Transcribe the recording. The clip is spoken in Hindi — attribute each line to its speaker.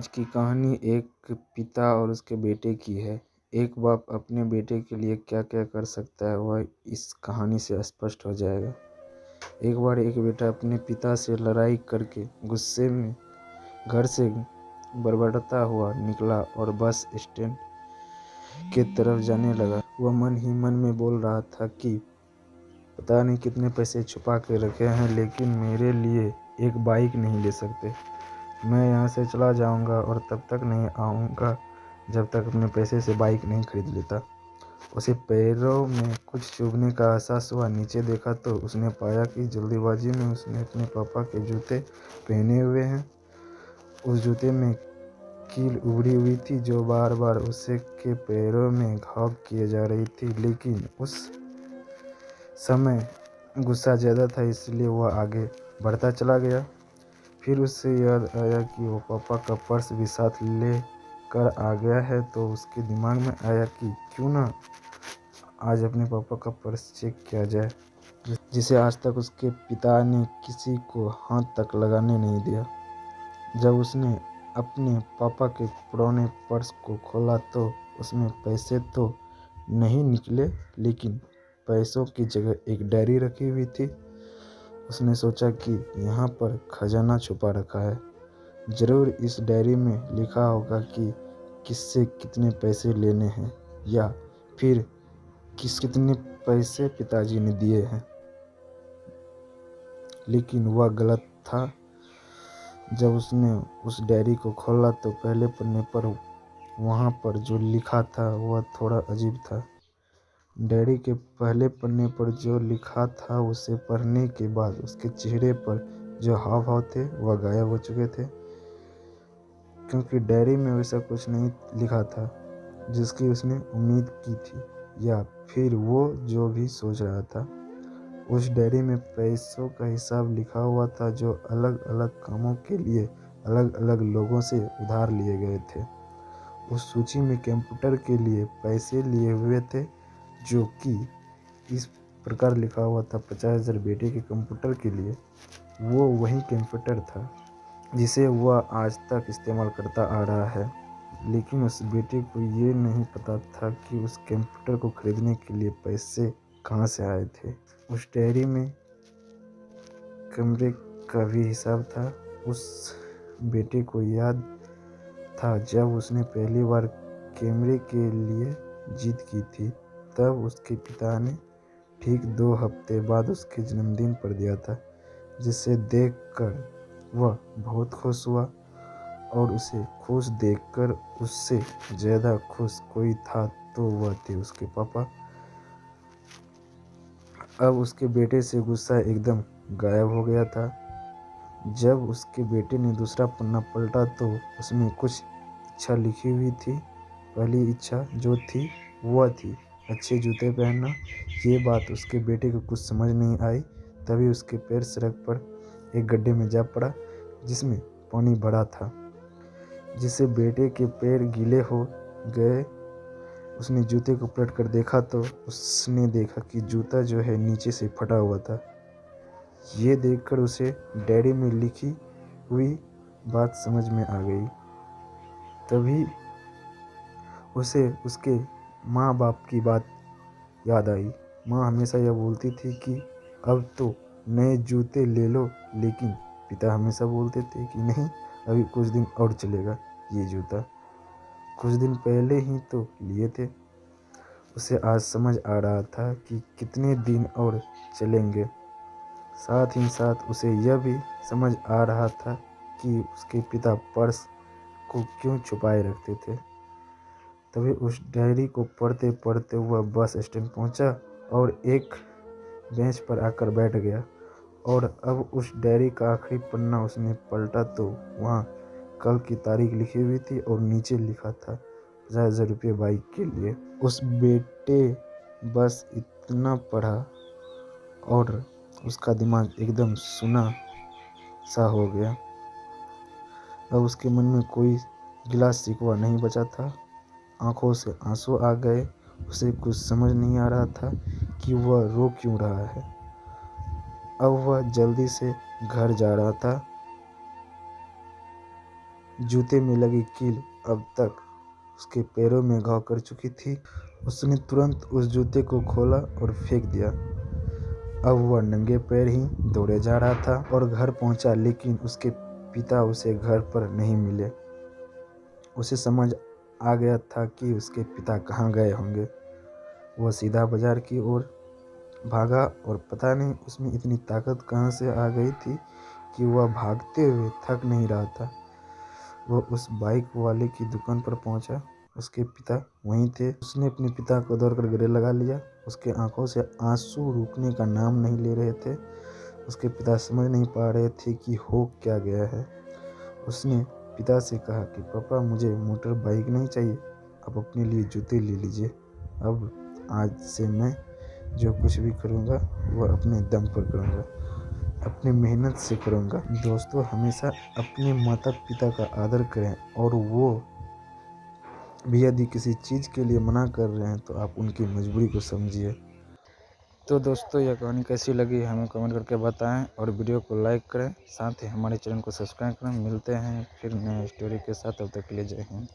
Speaker 1: आज की कहानी एक पिता और उसके बेटे की है। एक बाप अपने बेटे के लिए क्या क्या कर सकता है वह इस कहानी से स्पष्ट हो जाएगा। एक बार एक बेटा अपने पिता से लड़ाई करके गुस्से में घर से बड़बड़ाता हुआ निकला और बस स्टैंड के तरफ जाने लगा। वह मन ही मन में बोल रहा था कि पता नहीं कितने पैसे छुपा के रखे हैं, लेकिन मेरे लिए एक बाइक नहीं ले सकते। मैं यहाँ से चला जाऊँगा और तब तक नहीं आऊँगा जब तक अपने पैसे से बाइक नहीं खरीद लेता। उसे पैरों में कुछ चुभने का एहसास हुआ। नीचे देखा तो उसने पाया कि जल्दीबाजी में उसने अपने पापा के जूते पहने हुए हैं। उस जूते में कील उभरी हुई थी जो बार बार उसे के पैरों में घाव किए जा रही थी, लेकिन उस समय गुस्सा ज़्यादा था इसलिए वह आगे बढ़ता चला गया। फिर उससे याद आया कि वो पापा का पर्स भी साथ ले कर आ गया है, तो उसके दिमाग में आया कि क्यों ना आज अपने पापा का पर्स चेक किया जाए, जिसे आज तक उसके पिता ने किसी को हाथ तक लगाने नहीं दिया। जब उसने अपने पापा के पुराने पर्स को खोला तो उसमें पैसे तो नहीं निकले, लेकिन पैसों की जगह एक डायरी रखी हुई थी। उसने सोचा कि यहाँ पर खजाना छुपा रखा है। ज़रूर इस डायरी में लिखा होगा कि किससे कितने पैसे लेने हैं या फिर कितने पैसे पिताजी ने दिए हैं। लेकिन वह गलत था। जब उसने उस डायरी को खोला तो पहले पन्ने पर वहाँ पर जो लिखा था वह थोड़ा अजीब था। डायरी के पहले पन्ने पर जो लिखा था उसे पढ़ने के बाद उसके चेहरे पर जो हाव भाव थे वह गायब हो चुके थे, क्योंकि डायरी में वैसा कुछ नहीं लिखा था जिसकी उसने उम्मीद की थी, या फिर वो जो भी सोच रहा था। उस डायरी में पैसों का हिसाब लिखा हुआ था जो अलग अलग कामों के लिए अलग अलग लोगों से उधार लिए गए थे। उस सूची में कंप्यूटर के लिए पैसे लिए हुए थे, जो कि इस प्रकार लिखा हुआ था 50,000 बेटे के कंप्यूटर के लिए। वो वही कंप्यूटर था जिसे वह आज तक इस्तेमाल करता आ रहा है, लेकिन उस बेटे को ये नहीं पता था कि उस कंप्यूटर को खरीदने के लिए पैसे कहाँ से आए थे। उस डायरी में कमरे का भी हिसाब था। उस बेटे को याद था जब उसने पहली बार कैमरे के लिए जीत की थी, तब उसके पिता ने ठीक 2 हफ्ते बाद उसके जन्मदिन पर दिया था, जिसे देखकर वह बहुत खुश हुआ। और उसे खुश देखकर उससे ज़्यादा खुश कोई था तो वह थे उसके पापा। अब उसके बेटे से गुस्सा एकदम गायब हो गया था। जब उसके बेटे ने दूसरा पन्ना पलटा तो उसमें कुछ इच्छा लिखी हुई थी। पहली इच्छा जो थी वह थी अच्छे जूते पहनना। ये बात उसके बेटे को कुछ समझ नहीं आई। तभी उसके पैर सड़क पर एक गड्ढे में जा पड़ा जिसमें पानी भरा था, जिससे बेटे के पैर गीले हो गए। उसने जूते को पलट कर देखा तो उसने देखा कि जूता जो है नीचे से फटा हुआ था। ये देखकर उसे डायरी में लिखी हुई बात समझ में आ गई। तभी उसे उसके माँ बाप की बात याद आई। माँ हमेशा यह बोलती थी कि अब तो नए जूते ले लो, लेकिन पिता हमेशा बोलते थे कि नहीं, अभी कुछ दिन और चलेगा ये जूता, कुछ दिन पहले ही तो लिए थे। उसे आज समझ आ रहा था कि कितने दिन और चलेंगे। साथ ही साथ उसे यह भी समझ आ रहा था कि उसके पिता पर्स को क्यों छुपाए रखते थे। तभी उस डायरी को पढ़ते पढ़ते वह बस स्टैंड पहुंचा और एक बेंच पर आकर बैठ गया। और अब उस डायरी का आखिरी पन्ना उसने पलटा तो वहाँ कल की तारीख लिखी हुई थी और नीचे लिखा था 50,000 रुपये बाइक के लिए। उस बेटे बस इतना पढ़ा और उसका दिमाग एकदम सुना सा हो गया। अब उसके मन में कोई गिला शिकवा नहीं बचा था। आंखों से आंसू आ गए। उसे कुछ समझ नहीं आ रहा था कि वह रो क्यों रहा है। अब वह जल्दी से घर जा रहा था। जूते में लगी कील अब तक उसके पैरों में घाव कर चुकी थी। उसने तुरंत उस जूते को खोला और फेंक दिया। अब वह नंगे पैर ही दौड़े जा रहा था और घर पहुंचा, लेकिन उसके पिता उसे घर पर नहीं मिले। उसे समझ आ गया था कि उसके पिता कहाँ गए होंगे। वह सीधा बाजार की ओर भागा और पता नहीं उसमें इतनी ताकत कहाँ से आ गई थी कि वह भागते हुए थक नहीं रहा था। वह उस बाइक वाले की दुकान पर पहुंचा। उसके पिता वहीं थे। उसने अपने पिता को दौड़कर गले लगा लिया। उसके आंखों से आंसू रुकने का नाम नहीं ले रहे थे। उसके पिता समझ नहीं पा रहे थे कि हो क्या गया है। उसने पिता से कहा कि पापा, मुझे मोटर बाइक नहीं चाहिए, आप अपने लिए जूते ले लीजिए। अब आज से मैं जो कुछ भी करूँगा वह अपने दम पर करूँगा, अपनी मेहनत से करूँगा। दोस्तों, हमेशा अपने माता पिता का आदर करें, और वो भी यदि किसी चीज़ के लिए मना कर रहे हैं तो आप उनकी मजबूरी को समझिए। तो दोस्तों, यह कहानी कैसी लगी हमें कमेंट करके बताएं और वीडियो को लाइक करें, साथ ही हमारे चैनल को सब्सक्राइब करें। मिलते हैं फिर नए स्टोरी के साथ, तब तक के लिए जय हिंद।